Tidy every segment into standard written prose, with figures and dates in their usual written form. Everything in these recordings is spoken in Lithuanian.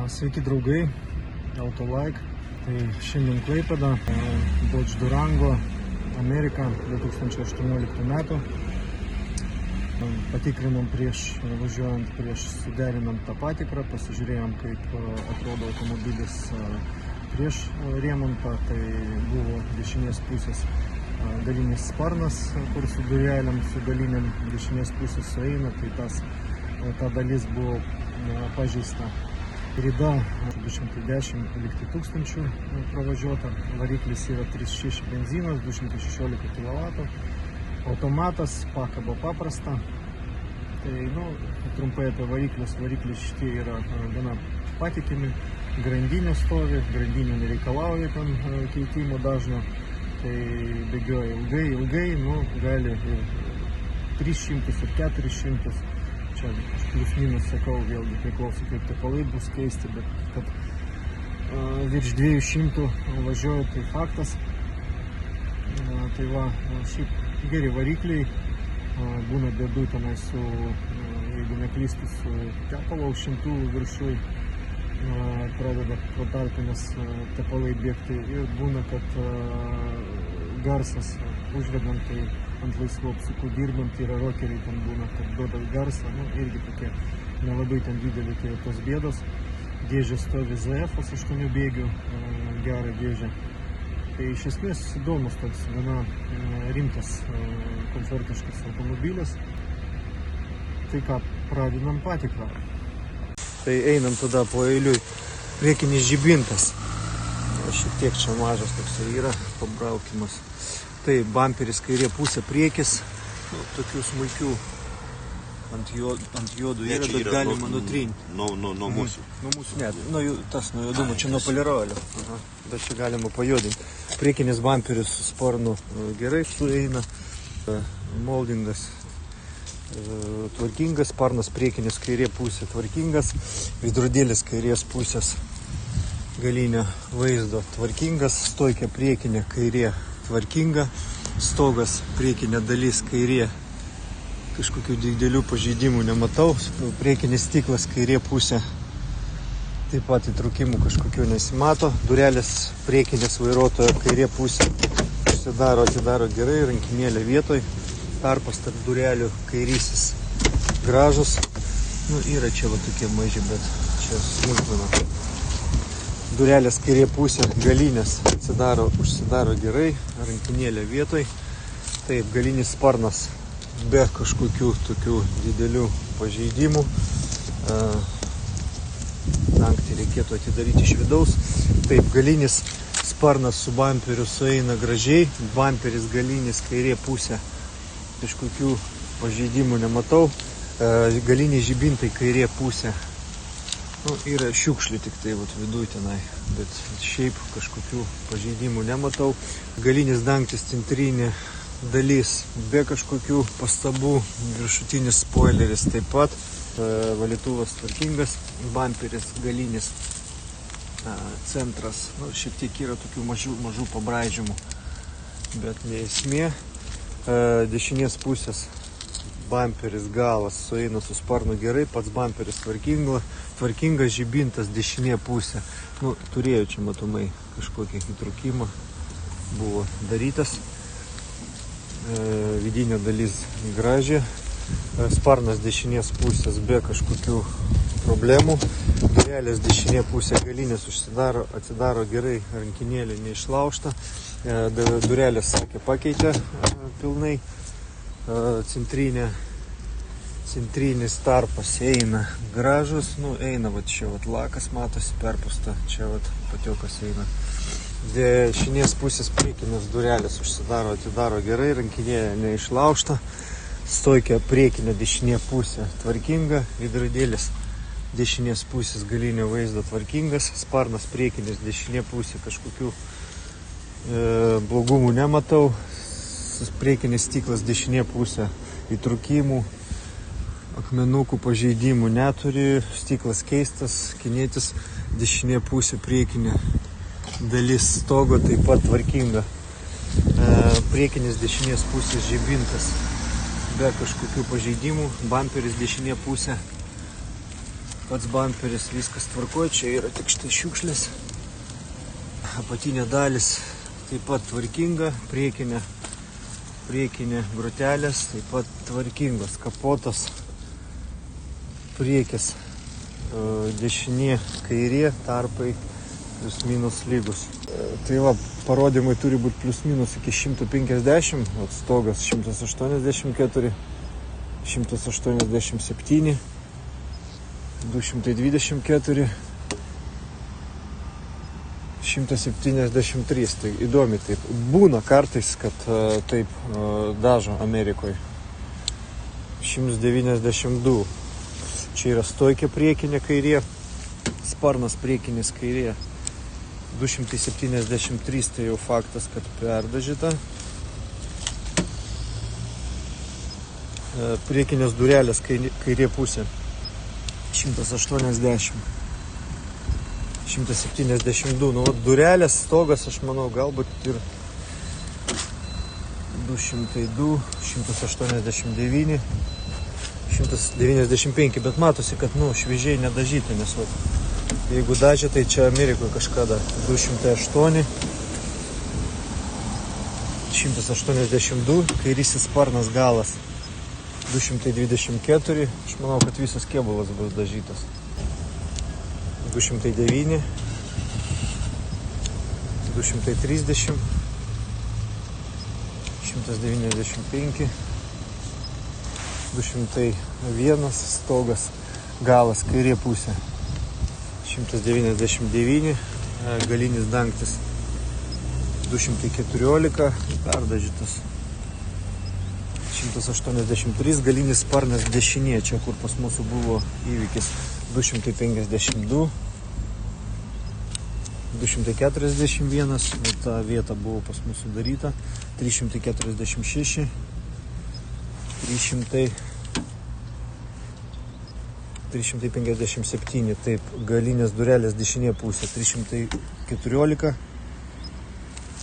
Sveiki draugai, Autolike. Tai šiandien Klaipėda, Dodge Durango, Amerika 2018 metų. Patikrinom važiuojant prieš suderinant tą patikrą, pasižiūrėjom, kaip atrodo automobilis prieš remontą. Tai buvo dešinės pusės galinis sparnas, kur su durelėm, su galiniam dešinės pusės sueina, tai ta dalis buvo pažeista. Rida 210 tūkstančių pravažiuota, variklis yra 3.6 benzinas, 216 kW, automatas, pakaba paprasta. Tai, trumpai apie variklius. Varikliai šitie yra gana patikimi, grandinė stovi, grandinė nereikalauja ten keitimo dažno, tai bėgioja ilgai, gali ir 300 ir 400. Čia plius minus sakau, vėlgi priklauso kaip tepalai bus keisti, bet kad virš 200 važiuoja, tai faktas. Tai va, šiaip geri varikliai, būna bėdų tenai su, jeigu neklystu, su tepalo aušintuvų viršui, pradeda pro tarpines tepalai bėgti ir būna, kad garsas užvedant, tai ant laisvų apsukų dirbant yra rokeriai, ten būna, kad duoda garsą, irgi tokie nelabai ten didelį, tai tos bėdos. Dėžė stovi ZF 8 bėgių, gerą dėžę. Tai iš esmės įdomus toks gana rimtas, komfortiškas automobilis. Tai ką, pradedam patikrą. Tai einam tada po eiliui. Priekinis žibintas. Šiek tiek čia mažas toks yra, pabraukimas. Tai bamperis kairė pusė priekis, tokių smulkių ant juodų yra, bet galima nutrinti. Nuo mūsų? Nuo mūsų, ne, nuo juodumo, čia nuo polirolio, bet čia galima pajudinti. Priekinis bamperis su sparnu gerai sueina, moldingas tvarkingas, sparnas priekinis kairė pusė tvarkingas, veidrodėlis kairės pusės galinio vaizdo tvarkingas, stoikė priekinė kairė tvarkinga, stogas priekinė dalis kairė, kažkokių didelių pažeidimų nematau, priekinis stiklas kairė pusė, taip pat įtrūkimų kažkokių nesimato, durelės priekinės vairuotojo kairė pusė atidaro gerai, rankinėlė vietoj, tarpas tarp durelių kairysis gražus, yra čia va tokie maži, bet čia smulkmena. Durelės kairė pusė galinės užsidaro gerai, rankinėlė vietoj. Taip, galinis sparnas be kažkokių tokių didelių pažeidimų. Dangtį reikėtų atidaryti iš vidaus. Taip, galinis sparnas su bamperiu sueina gražiai. Bamperis galinis kairė pusė. Kažkokių pažeidimų nematau. Galiniai žibintai kairė pusė. Yra šiukšlių tik tai viduj tenai, bet šiaip kažkokių pažeidimų nematau. Galinis dangtis centrinė dalis be kažkokių pastabų, viršutinis spoileris taip pat, valytuvas tvarkingas, bamperis galinis, centras, šiek tiek yra tokių mažų pabraižymų, bet ne esmė. Dešinės pusės bamperis galas sueina su sparnu gerai, pats bamperis tvarkingas, žibintas dešinė pusė. Turėjo čia matomai kažkokį įtrūkimą, buvo darytas. Vidinė dalis graži, sparnas dešinės pusės be kažkokių problemų. Durelės dešinė pusė galinės atsidaro gerai, rankinėlė neišlaužta. Durelės, sakė, pakeitė pilnai. Centrinis tarpas eina gražus, eina čia lakas matosi perpusta, čia patiokas eina. Dešinės pusės priekinės durelės atidaro gerai, rankinėlė neišlaužta, stoikė priekinė dešinė pusė tvarkinga, veidrodėlis dešinės pusės galinio vaizdo tvarkingas, sparnas priekinis dešinė pusė kažkokių blogumų nematau. Priekinis stiklas dešinė pusė įtrūkimų, akmenukų pažeidimų neturi, stiklas keistas, kinėtis, dešinė pusė priekinė dalis stogo taip pat tvarkinga. Priekinis dešinės pusės žibintas be kažkokių pažeidimų, bamperis dešinė pusė Pats bamperis viskas tvarkoja, čia yra tik štai šiukšlės. Apatinė dalis taip pat tvarkinga, priekinė grotelės taip pat tvarkingos, kapotas, priekis, dešinė, kairė, tarpai plius minus lygus. Tai va, parodymai turi būti plius minus iki 150, stogas 184, 187, 224, 173. Tai įdomi taip. Būna kartais, kad taip dažo Amerikoje. 192. Čia yra stoikė priekinė kairė, sparnas priekinis kairė. 273, tai jau faktas, kad perdažyta. Priekinės durelės kairė pusė 180, 172. Nu, durelės, stogas, aš manau, galbūt ir 202, 189, 195, bet matosi, kad šviežiai nedažyti, nes jeigu dažė, tai čia Amerikoje kažkada 208, 182, kairysis sparnas galas 224, aš manau, kad visas kėbulas bus dažytas. 209, 230, 195, 201, stogas, galas, kairė pusė 199, galinis dangtis 214, perdažytas 183, galinis sparnas dešinė, čia kur pas mūsų buvo įvykis 252, 241, ta vieta buvo pas mūsų daryta, 346, 357, taip, galinės durelės dešinė pusė 314,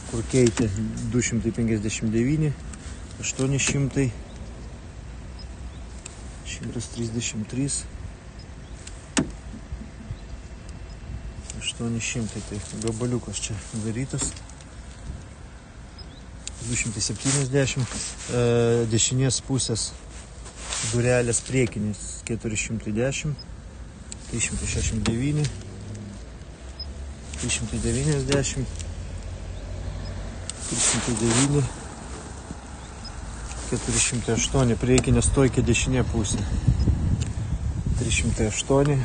kur keitė 259, 800, 133, 800, tai gabaliukas čia darytas, 270, dešinės pusės durelės priekinės 410, 369, 390, 309, 408, priekinė stoikė dešinė pusė 308,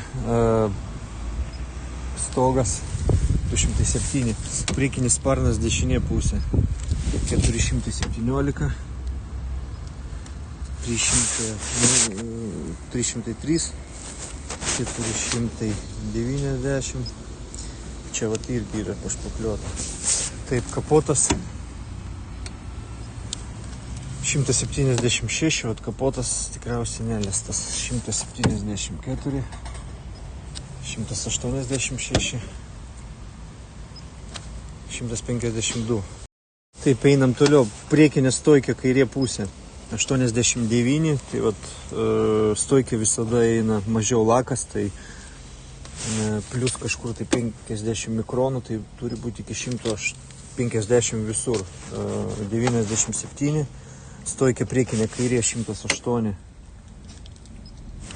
stogas 207, priekinis sparnas dešinė pusė 417, 303, 490, čia vat irgi yra pašpakliuota. Taip, kapotas 176, vat kapotas tikriausiai neliestas, 174, 186, 152. Taip, einam toliau, priekinė stoikė kairė pusė 89, tai vat stoikė visada eina mažiau lakas, tai plus kažkur tai 50 mikronų, tai turi būti iki 150 visur. 97, stoikė priekinė kairė 108,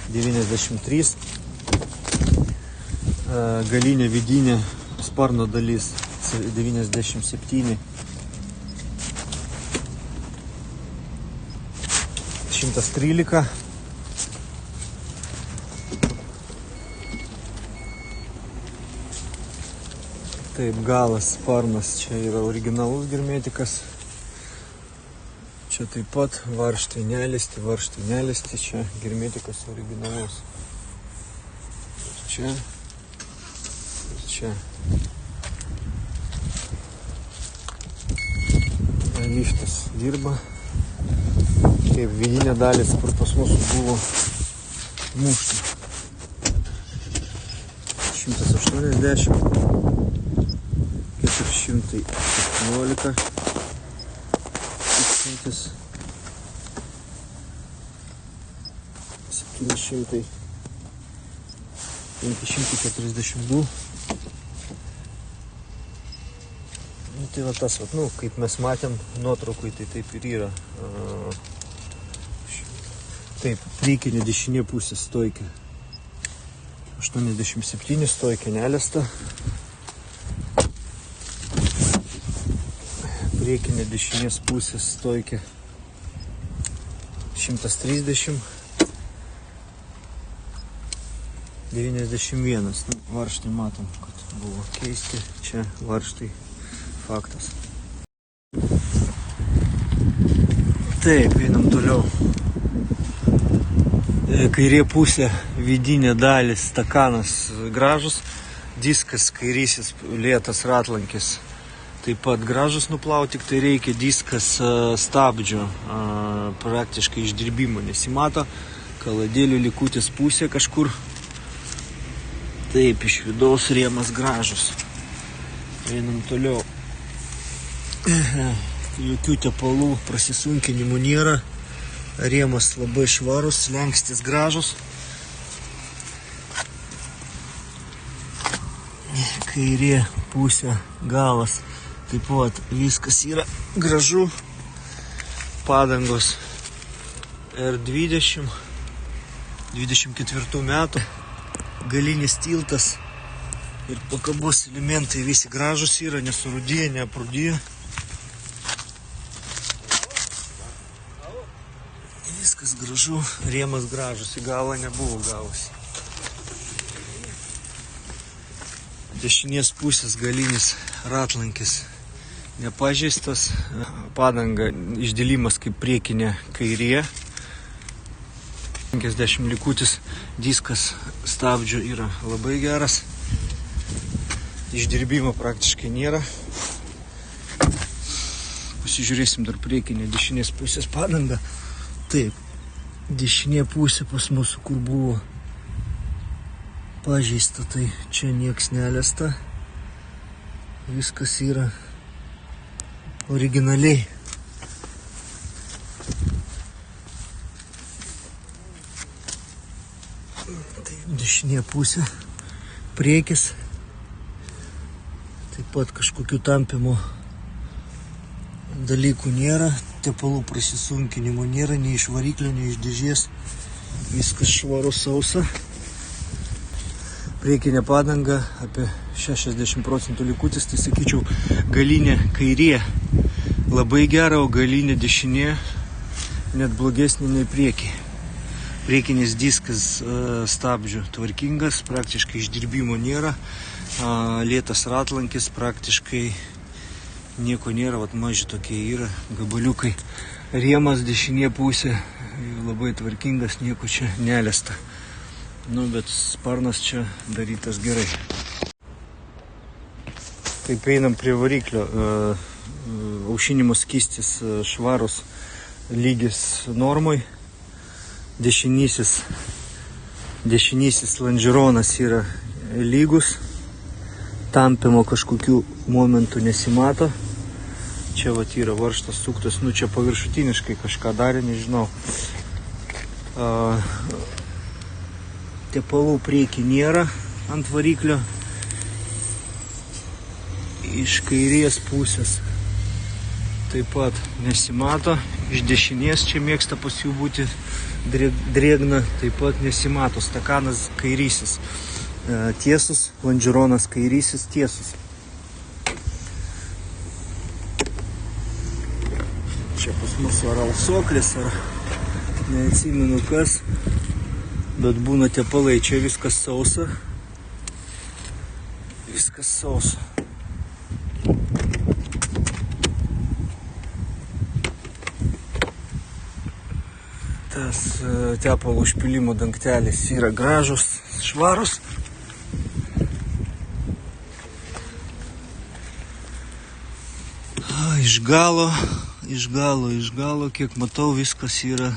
93, galinė vidinė sparno dalis 97, 113, taip, galas, sparnas, čia yra originalus hermetikas, čia taip pat varžtai neliesti, čia hermetikas originalus, čia, liftas dirba. Kaip vidinė dalis, kur pas mūsų buvo mušta. 180, 417, 700, 542. Nu, tai va tas, vat, nu, kaip mes matėm nuotraukui, tai taip ir yra. Taip, priekinė dešinė pusė stoikė. 87 stoikė nelesta. Priekinė dešinės pusės stoikė 130. 91. Nu, varžtai matom, kad buvo keisti. Čia varžtai faktas. Taip, einam toliau. Kairė pusė, vidinė dalis, stakanas gražus, diskas kairysis, lėtas ratlankis. Taip pat gražus nuplauti, tik tai reikia diskas stabdžio, praktiškai išdirbimo nesimato, kaladėlių likutis pusė kažkur. Taip, iš vidaus rėmas gražus. Einam toliau. Jokių tepalų prasisunkinimų nėra. Rėmas labai švarus, slenkstis gražus. Kairė pusė, galas. Taip pat viskas yra gražu. Padangos R20, 24 metų. Galinis tiltas ir pakabos elementai visi gražus yra, nesurudėję, neaprudėję. Viskas gražu, rėmas gražus, į galą nebuvo gausi. Dešinės pusės galinis ratlankis nepažeistas, padanga išdėlimas kaip priekinė kairė. 50 likutis diskas stabdžio yra labai geras. Išdirbimo praktiškai nėra. Pasižiūrėsim dar priekinę dešinės pusės padangą. Taip, dešinė pusė pas mūsų, kur buvo pažeista, tai čia nieks neliesta. Viskas yra originaliai. Dešinė pusė, priekis, taip pat kažkokių tampimo dalykų nėra, tepalų prasisunkinimo nėra, nei iš variklio, nei iš dėžės, viskas švaru, sausa. Priekinė padanga apie 60% likutis, tai sakyčiau, galinė kairė labai gera, o galinė dešinė net blogesnė nei priekį. Priekinis diskas stabdžio tvarkingas, praktiškai išdirbimo nėra, lėtas ratlankis, praktiškai nieko nėra, vat maži tokie yra gabaliukai. Rėmas dešinė pusė labai tvarkingas, nieko čia neliesta. Nu, bet sparnas čia darytas gerai. Taip, einam prie variklio. Aušinimo skystis švarus, lygis normoj. Dešinysis lonžironas yra lygus, tampimo kažkokių momentų nesimato. Čia vat yra varžtas suktas, nu čia paviršutiniškai kažką darė, nežinau. Tepalų priekį nėra ant variklio. Iš kairės pusės taip pat nesimato, iš dešinės čia mėgsta pas jų būti drėgna, taip pat nesimato. Stakanas kairysis tiesus, lonžironas kairysis tiesus. Čia pas mus ar alsoklis, ar neatsimenu kas, bet būna tepalai, čia viskas sausa. Viskas sausa. Tas tepalo užpilimo dangtelis yra gražus, švarus. Iš galo, kiek matau, viskas yra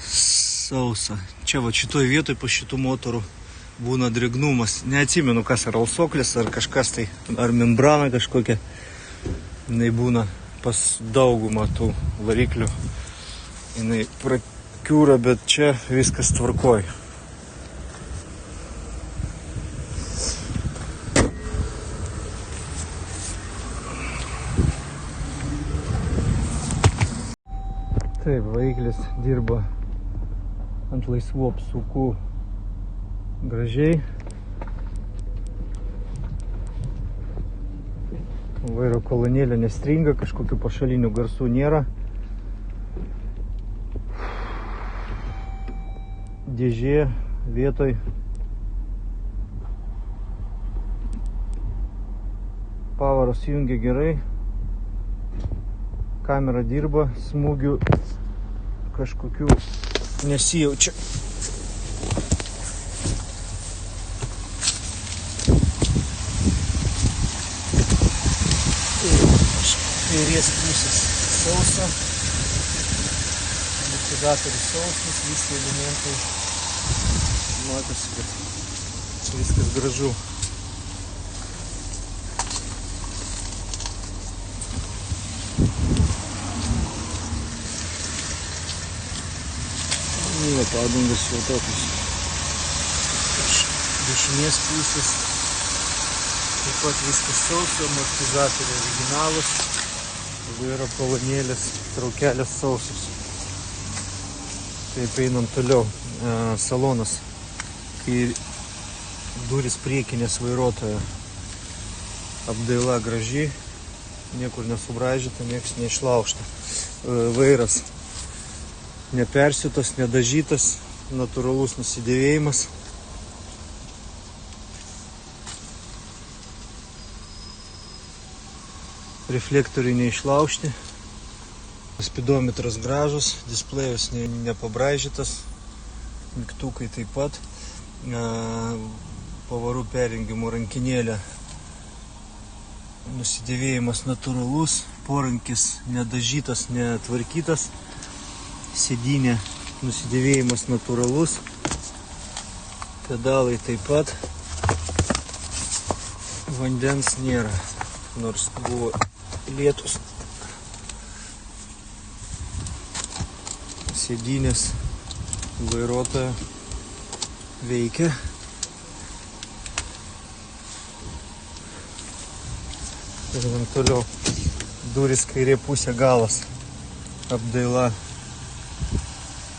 sausa. Čia va šitoj vietoj po šitų motorų būna drėgnumas. Neatsimenu, kas ar alsoklis, ar kažkas tai, ar membrana kažkokia. Jinai būna pas daugumą tų variklių. Jinai prakiūra, bet čia viskas tvarkoj. Taip, variklis dirba ant laisvų apsukų gražiai. Vairo kolonėlė nestringa, kažkokių pašalinių garsų nėra. Dėžė vietoj. Pavaras jungia gerai. Kamera dirba, smūgių kažkokių nesijaučia. Kairės pusės sausa, amortizatorius sausas, visi elementai, matosi, kad viskas gražu. Padangas jau tokius iš dešinės pusės. Taip pat viskas sausa, amortizatoriai originalus. Vairo kolonėlės, traukelės sausos. Taip, einam toliau. Salonas. Kai durys priekinės vairuotojo. Apdaila graži, niekur nesubraižyta, nieks neišlaužta. Vairas nepersiūtas, nedažytas, natūralus nusidėvėjimas. Reflektoriai neišlaužti, spidometras gražus, displejus nepabraižytas, mygtukai taip pat, pavarų perjungimo rankinėlė, nusidėvėjimas natūralus, porankis nedažytas, netvarkytas, sėdynė nusidėvėjimas natūralus, pedalai taip pat, vandens nėra, nors buvo lietus. Sėdynės vairuotojo veikia. Žiūrėjom toliau. Durys kairė pusė galas. Apdaila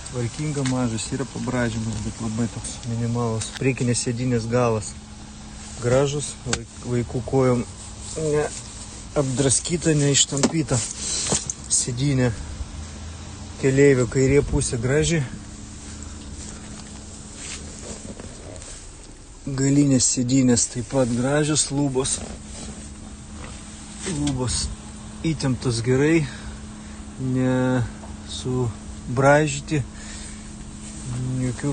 tvarkinga, mažas, yra pabraižymas, bet labai toks minimalus. Priekinės sėdynės galas gražus, vaikų kojom neapdraskyta, neištampyta. Sėdynė keleivio kairė pusė graži. Galinės sėdynės taip pat gražios, lubos. Lubos įtemptos gerai, nesubraižyti, jokių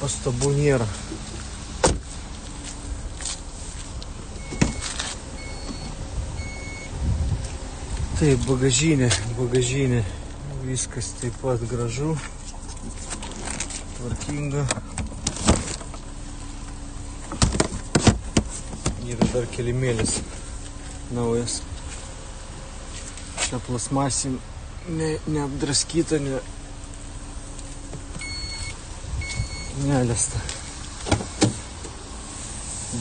pastabų nėra. Taip, bagažinė, viskas taip pat gražu, tvarkinga. Yra dar kelimėlis naujas. Čia plasmasė neapdraskyta, nelesta.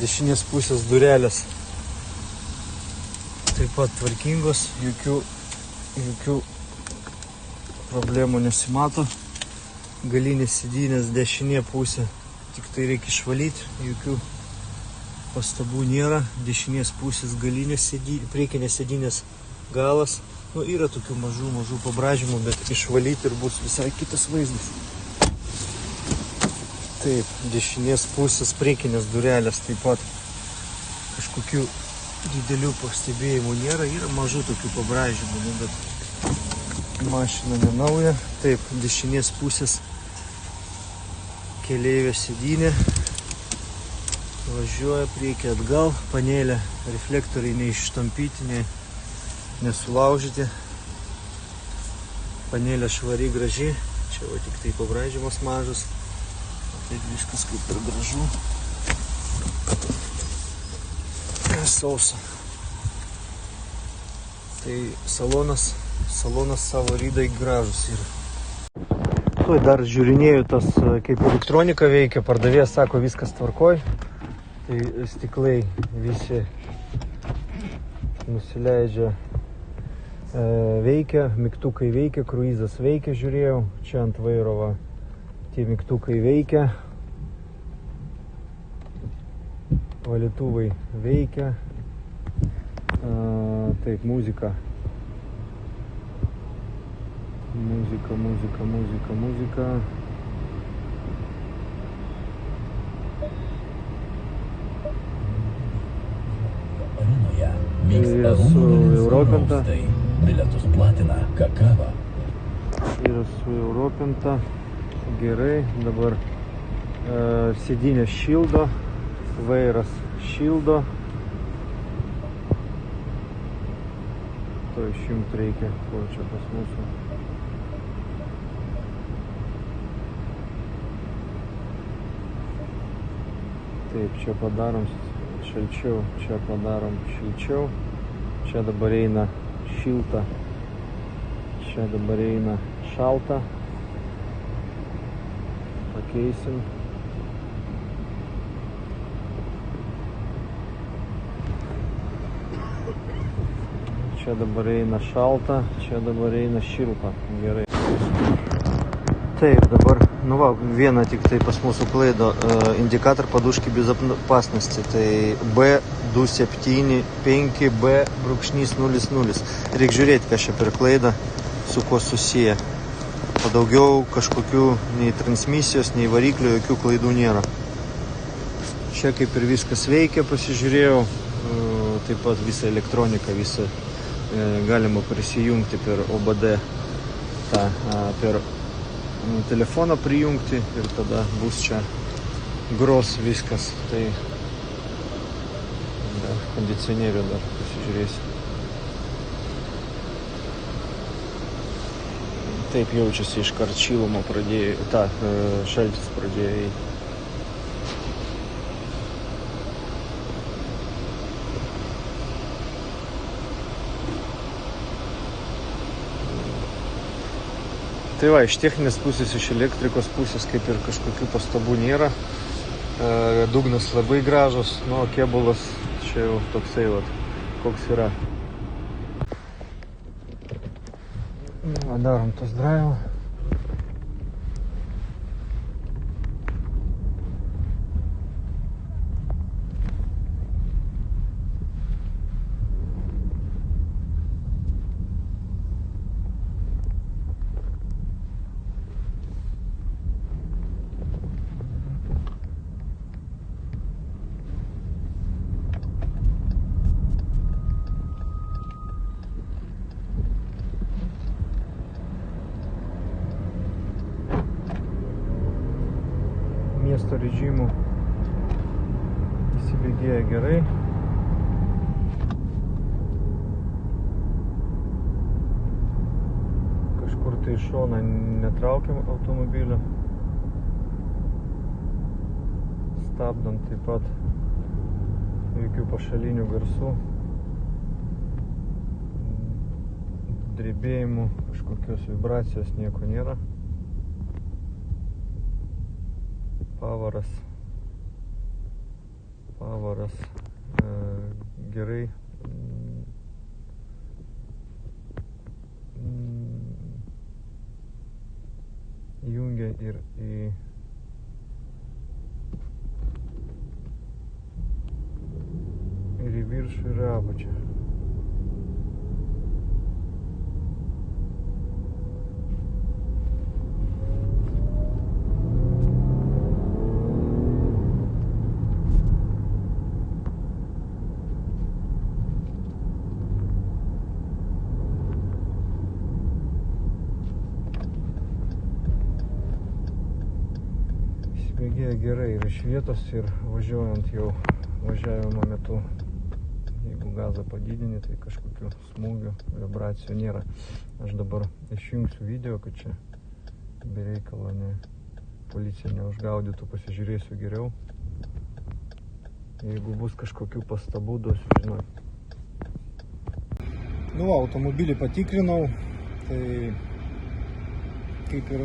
Dešinės pusės durelės taip pat tvarkingos, jokių problemų nesimato. Galinės sėdynės dešinė pusė, tik tai reikia išvalyti, jokių pastabų nėra. Dešinės pusės galinės sėdynės, priekinės sėdynės galas. Yra tokių mažų pabraižymų, bet išvalyti ir bus visai kitas vaizdas. Taip, dešinės pusės priekinės durelės taip pat kažkokių didelių pastebėjimų nėra, yra mažų tokių pabraižymų, bet mašina nenauja. Taip, dešinės pusės keleivio sėdynė, važiuoja priekį atgal, panelė, reflektoriai neištampyti, nesulaužyti, panelė švari, graži, čia va tik tai pabraižymas mažas, taip viskas kaip ir gražu. Sausa. Tai salonas savo rydai gražus yra. Tuoj dar žiūrinėjau tas, kaip elektronika veikia, pardavėjas sako viskas tvarkoj. Tai stiklai visi nusileidžia veikia, mygtukai veikia, kruizas veikia, žiūrėjau, čia ant vairo va, tie mygtukai veikia, valytuvai veikia, taip, muzika. Yra su Europinta. Bilietus platina Kakava. Yra su Europinta. Gerai, dabar sėdynės šildo, vairas šildo. To išjungti reikia, ko čia pas mūsų. Taip, čia padarom šalčiau, čia padarom šilčiau. Čia dabar eina šilta, čia dabar eina šalta. Pakeisim. Čia dabar eina šalta, čia dabar eina šilta. Gerai. Taip, dabar, nu va, viena tik tai pas mūsų klaido, indikator подушки безопасности, tai B275B-00. Reikia žiūrėti, kas čia per klaidą, su kuo susiję. Padaugiau kažkokių nei transmisijos, nei variklio, jokių klaidų nėra. Čia kaip ir viskas veikia, pasižiūrėjau, taip pat visą elektroniką, visą galima prisijungti per OBD, per telefoną prijungti ir tada bus čia gros viskas. Tai dar kondicionierių dar pasižiūrėsiu. Taip jaučiasi iškart šilumą pradėjo, šaltis pradėjo eiti. Tai va, iš techninės pusės, iš elektrikos pusės kaip ir kažkokių pastabų nėra. Dugnas labai gražus, nu, kėbulas čia jau toksai, vat, koks yra. Darom tas drive. Miesto režimų įsibėgėja gerai. Kažkur tai iš šoną netraukiam automobilio. Stabdom taip pat, jokių pašalinių garsų. Drebėjimų, kažkokios vibracijos nieko nėra. Pavaras gerai jungia ir į viršų ir apačią. Įsibėgėja gerai ir iš vietos, ir važiuojant jau važiavimo metu, jeigu gazą padidini, tai kažkokių smūgių, vibracijų nėra. Aš dabar išjungsiu video, kad čia be reikalo policija neužgaudytų, pasižiūrėsiu geriau. Jeigu bus kažkokių pastabų, duosiu žinoti. Nu va, automobilį patikrinau, tai kaip ir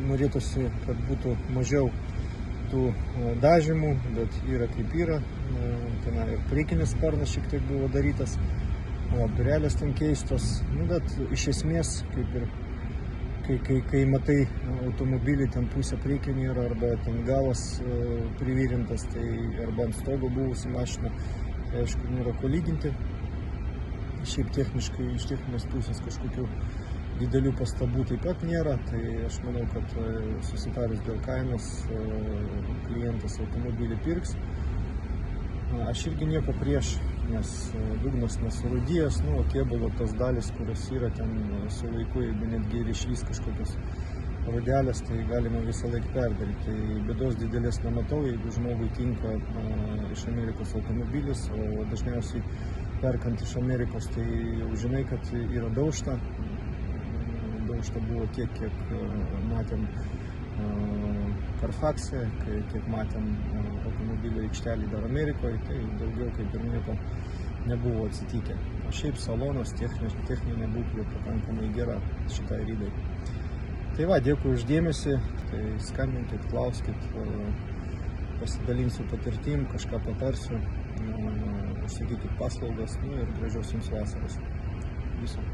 norėtųsi, kad būtų mažiau tų dažymų, bet yra kaip yra. Ten ir priekinis sparnas šiek tiek buvo darytas. o durelės ten keistos, nu, bet iš esmės, kaip ir kai matai automobilį, ten pusę priekio nėra, arba ten galas privirintas, tai arba ant stogo buvusi mašina, tai aišku, nėra ko lyginti. Šiaip techniškai, iš techninės pusės kažkokių didelių pastabų taip pat nėra, tai aš manau, kad susitarus dėl kainos klientas automobilį pirks. Aš irgi nieko prieš, nes dugnas nesurūdijęs, nu, o kėbulo tos dalis, kurios yra ten su laiku, jeigu netgi ir išlys kažkokios rodelės, tai galima visą laiką perdaryti. Tai bėdos didelės nematau, jeigu žmogui tinka iš Amerikos automobilis, o dažniausiai perkant iš Amerikos, tai jau žinai, kad yra daužta. Daužta buvo tiek, kiek matėm Carfaxe, kiek matėm automobilio aikštelį dar Amerikoje, tai daugiau kaip ir nieko nebuvo atsitikę. O šiaip salonas, techninė būklė pakankamai gera šitai rydai. Tai va, dėkui už dėmesį, tai skambinkit, klauskit, pasidalinsiu patirtim, kažką patarsiu, užsakykit paslaugas, nu ir gražios jums vasaros. Viso.